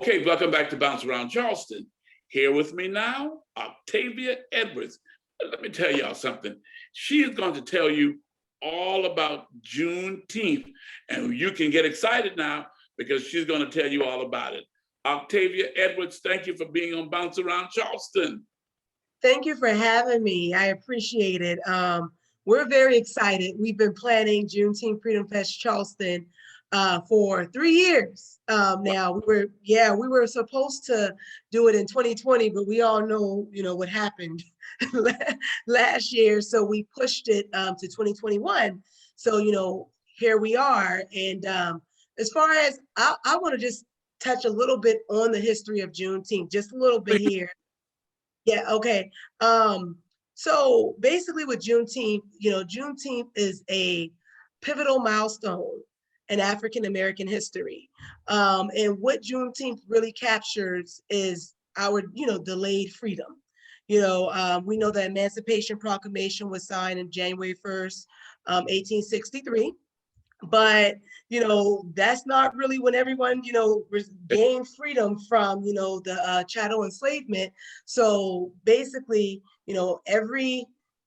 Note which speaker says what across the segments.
Speaker 1: Okay, welcome back to Bounce Around Charleston. Here with me now, Octavia Edwards. Let me tell y'all something. She is going to tell you all about Juneteenth, and you can get excited now because she's going to tell you all about it. Octavia Edwards, thank you for being on Bounce Around Charleston.
Speaker 2: Thank you for having me. I appreciate it. We're very excited. We've been planning Juneteenth Freedom Fest Charleston for 3 years now. We were supposed to do it in 2020, but we all know, what happened last year. So we pushed it to 2021. So, here we are. And as far as I want to just touch a little bit on the history of Juneteenth, just a little bit here. Yeah, okay. So basically with Juneteenth, Juneteenth is a pivotal milestone in African American history. And what Juneteenth really captures is our, delayed freedom. We know the Emancipation Proclamation was signed on January 1st, 1863. But that's not really when everyone gained freedom from the chattel enslavement. So basically,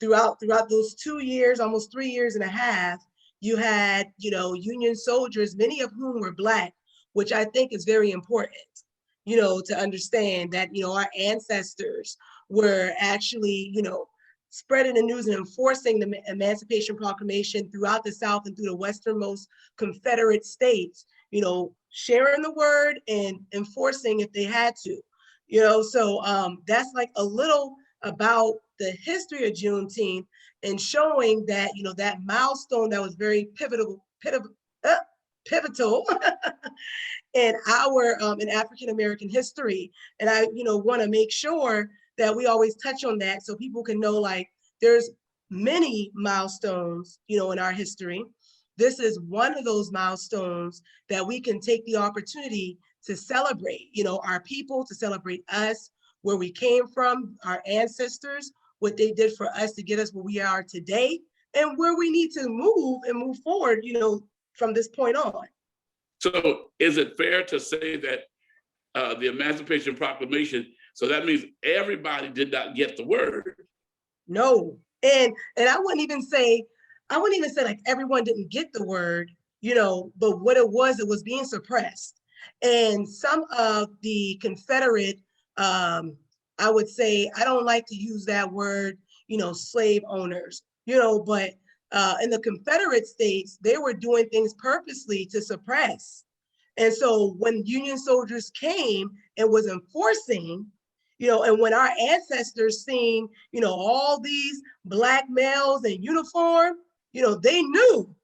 Speaker 2: throughout those 2 years, almost 3 years and a half, you had Union soldiers, many of whom were Black, which I think is very important to understand that our ancestors were actually spreading the news and enforcing the Emancipation Proclamation throughout the South and through the westernmost Confederate states, sharing the word and enforcing if they had to, so that's like a little about the history of Juneteenth and showing that, that milestone that was very pivotal in in African American history. And I, want to make sure that we always touch on that so people can know, like, there's many milestones, in our history. This is one of those milestones that we can take the opportunity to celebrate, our people, to celebrate us, where we came from, our ancestors, what they did for us to get us where we are today, and where we need to move forward, from this point on.
Speaker 1: So is it fair to say that the Emancipation Proclamation, so that means everybody did not get the word?
Speaker 2: No, and I wouldn't even say like everyone didn't get the word, but what it was being suppressed. And some of the Confederate, I would say, I don't like to use that word, slave owners, but in the Confederate states, they were doing things purposely to suppress. And so when Union soldiers came and was enforcing, and when our ancestors seen, all these Black males in uniform, they knew,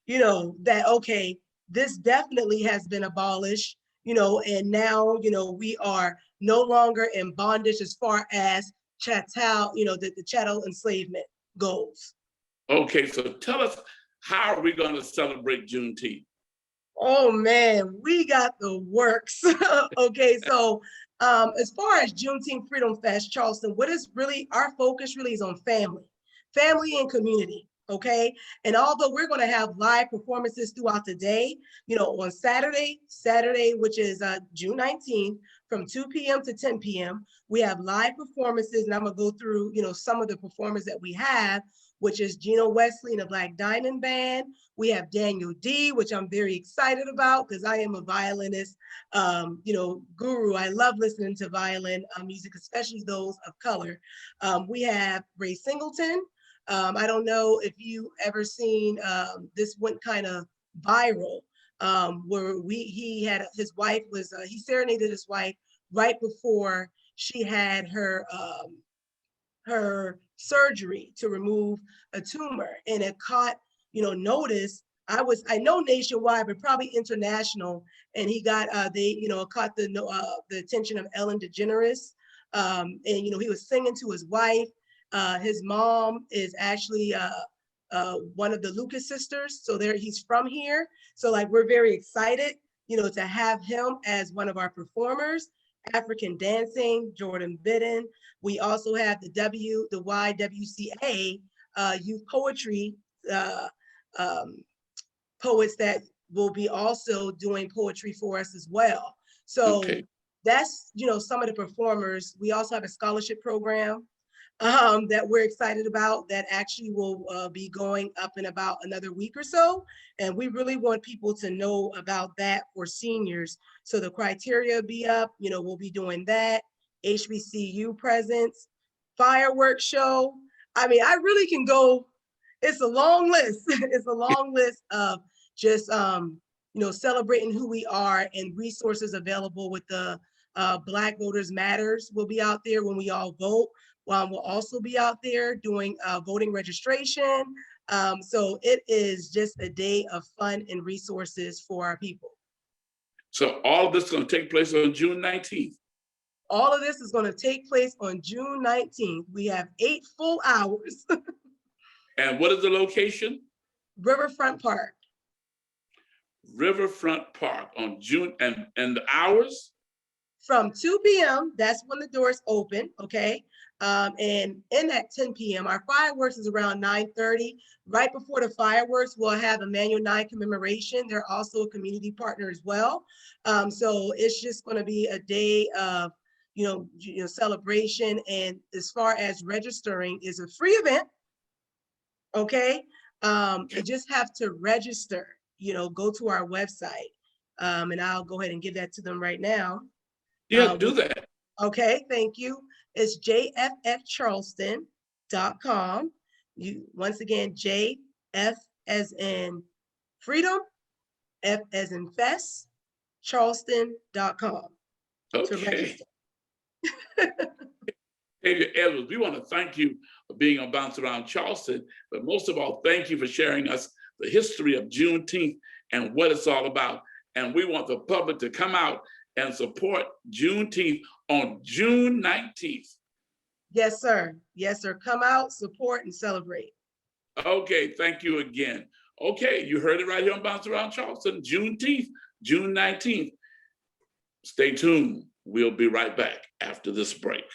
Speaker 2: that, okay, this definitely has been abolished, and now, we are no longer in bondage as far as chattel, the chattel enslavement goes.
Speaker 1: Okay, so tell us, how are we going to celebrate Juneteenth?
Speaker 2: Oh man, we got the works. Okay, so as far as Juneteenth Freedom Fest Charleston, what is really our focus really is on family and community. Okay, and although we're going to have live performances throughout the day, on Saturday, which is June 19th, from 2 p.m. to 10 p.m., we have live performances, and I'm gonna go through some of the performers that we have, which is Gino Wesley and the Black Diamond Band. We have Daniel D, which I'm very excited about because I am a violinist, guru. I love listening to violin music, especially those of color. We have Ray Singleton. I don't know if you ever seen, this went kind of viral, where he had his wife was, he serenaded his wife right before she had her surgery to remove a tumor, and it caught notice. I know nationwide, but probably international, and he got caught the attention of Ellen DeGeneres, and he was singing to his wife. His mom is actually one of the Lucas sisters, so he's from here. So like we're very excited, to have him as one of our performers. African dancing, Jordan Bidden. We also have the YWCA youth poetry poets that will be also doing poetry for us as well. So
Speaker 1: Okay.
Speaker 2: that's, some of the performers. We also have a scholarship program that we're excited about that actually will be going up in about another week or so. And we really want people to know about that for seniors. So the criteria be up, we'll be doing that, HBCU presence, fireworks show. I mean, I really can go, it's a long list. It's a long list of just, celebrating who we are, and resources available with the Black Voters Matters will be out there when we all vote. We'll also be out there doing voting registration. So it is just a day of fun and resources for our people.
Speaker 1: So all of this is going to take place on June 19th.
Speaker 2: All of this is going to take place on June 19th. We have 8 full hours.
Speaker 1: And what is the location?
Speaker 2: Riverfront Park.
Speaker 1: Riverfront Park on June, and the hours?
Speaker 2: From 2 p.m., that's when the doors open, okay? And in at 10 p.m., our fireworks is around 9:30. Right before the fireworks, we'll have Emmanuel 9 commemoration. They're also a community partner as well. So it's just going to be a day of, celebration. And as far as registering, is a free event, okay? You just have to register, go to our website. And I'll go ahead and give that to them right now.
Speaker 1: Yeah, do that.
Speaker 2: Okay, thank you. It's jffcharleston.com. Once again, JF as in freedom, F as in fest, charleston.com to register.
Speaker 1: Octavia Edwards, we want to thank you for being on Bounce Around Charleston, but most of all, thank you for sharing us the history of Juneteenth and what it's all about. And we want the public to come out and support Juneteenth on June 19th.
Speaker 2: Yes, sir. Yes, sir. Come out, support, and celebrate.
Speaker 1: Okay, thank you again. Okay, you heard it right here on Bounce Around Charleston, Juneteenth, June 19th. Stay tuned. We'll be right back after this break.